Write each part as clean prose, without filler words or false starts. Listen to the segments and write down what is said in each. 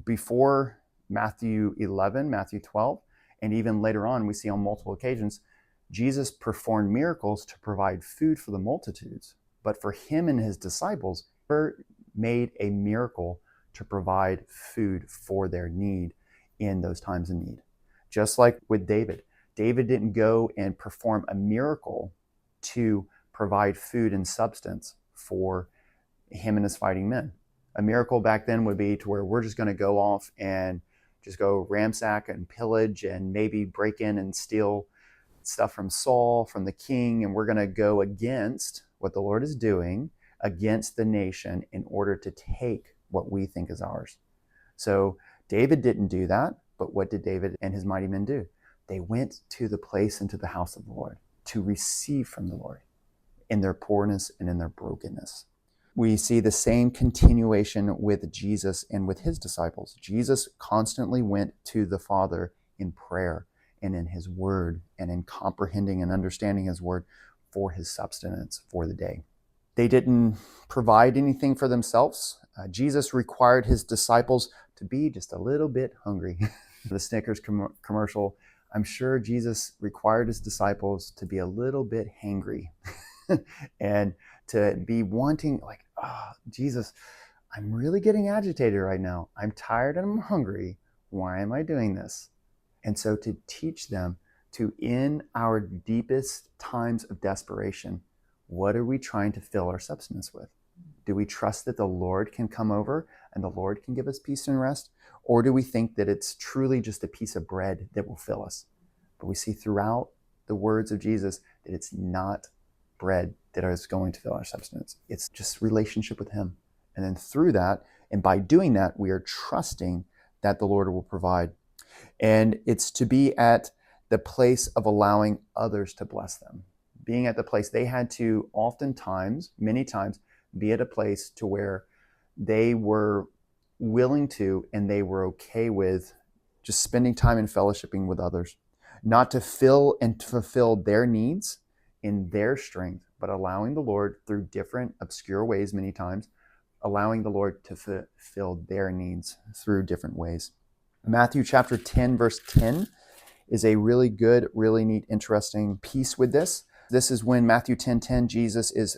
before Matthew 11, Matthew 12, and even later on, we see on multiple occasions, Jesus performed miracles to provide food for the multitudes. But for him and his disciples, he made a miracle to provide food for their need in those times of need. Just like with David. David didn't go and perform a miracle to provide food and substance for him and his fighting men. A miracle back then would be to where we're just going to go off and just go ransack and pillage and maybe break in and steal stuff from Saul, from the king, and we're going to go against what the Lord is doing, against the nation in order to take what we think is ours. So David didn't do that, but what did David and his mighty men do? They went to the place into the house of the Lord to receive from the Lord in their poorness and in their brokenness. We see the same continuation with Jesus and with his disciples. Jesus constantly went to the Father in prayer and in his word and in comprehending and understanding his word for his substance for the day. They didn't provide anything for themselves. Jesus required his disciples to be just a little bit hungry. The Snickers commercial, I'm sure Jesus required his disciples to be a little bit hangry and to be wanting, like, Jesus, I'm really getting agitated right now. I'm tired and I'm hungry. Why am I doing this? And so to teach them to, in our deepest times of desperation, what are we trying to fill our substance with? Do we trust that the Lord can come over and the Lord can give us peace and rest? Or do we think that it's truly just a piece of bread that will fill us? But we see throughout the words of Jesus that it's not bread that is going to fill our substance. It's just relationship with him. And then through that, and by doing that, we are trusting that the Lord will provide. And it's to be at the place of allowing others to bless them. Being at the place, they had to oftentimes, many times, be at a place to where they were willing to and they were okay with just spending time in fellowshipping with others. Not to fill and to fulfill their needs in their strength, but allowing the Lord through different obscure ways many times, allowing the Lord to fulfill their needs through different ways. Matthew chapter 10, verse 10 is a really good, really neat, interesting piece with this. This is when Matthew 10:10, Jesus is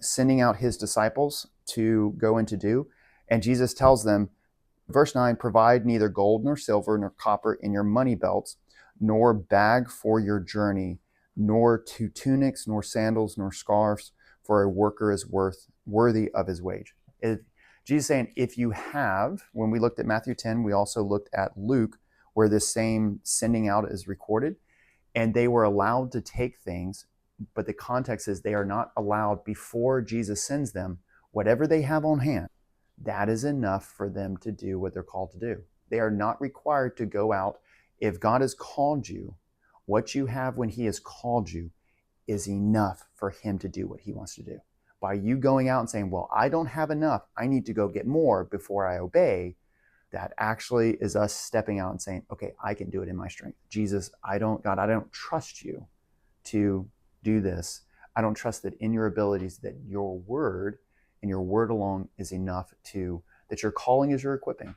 sending out his disciples to go and to do. And Jesus tells them, verse 9, provide neither gold nor silver nor copper in your money belts, nor bag for your journey, nor two tunics, nor sandals, nor scarves, for a worker is worthy of his wage. Jesus is saying, if you have, when we looked at Matthew 10, we also looked at Luke, where this same sending out is recorded, and they were allowed to take things, but the context is they are not allowed before Jesus sends them. Whatever they have on hand, that is enough for them to do what they're called to do. They are not required to go out. If God has called you, what you have when he has called you is enough for him to do what he wants to do. By you going out and saying, well, I don't have enough, I need to go get more before I obey, that actually is us stepping out and saying, okay, I can do it in my strength. Jesus, I don't trust you to do this. I don't trust that in your abilities that your word and your word alone is enough that your calling is your equipping.